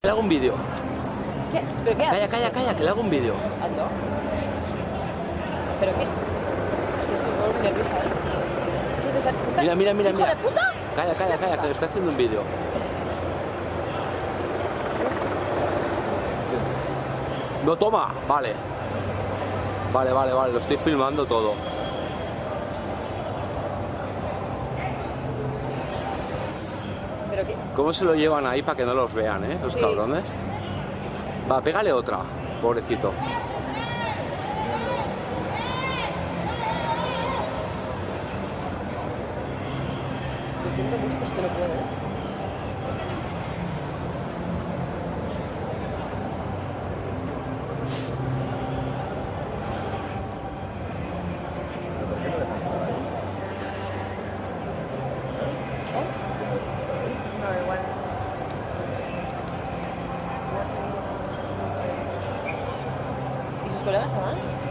le hago un vídeo. ¿Qué? ¿Pero qué haces? Calla, que le hago un vídeo. Hazlo. ¿Pero qué? Hostia, es que me pongo muy nerviosa, ¿eh? ¿Qué te está- Mira. ¡Hijo de puta! Calla, que le estoy haciendo un vídeo. No, toma, vale, lo estoy filmando todo. ¿Pero qué? ¿Cómo se lo llevan ahí para que no los vean, los Sí. cabrones? Va, pégale otra, pobrecito. Lo siento mucho, pero es que no puedo, ¿eh? No, igual. ¿Y sus colegas se van?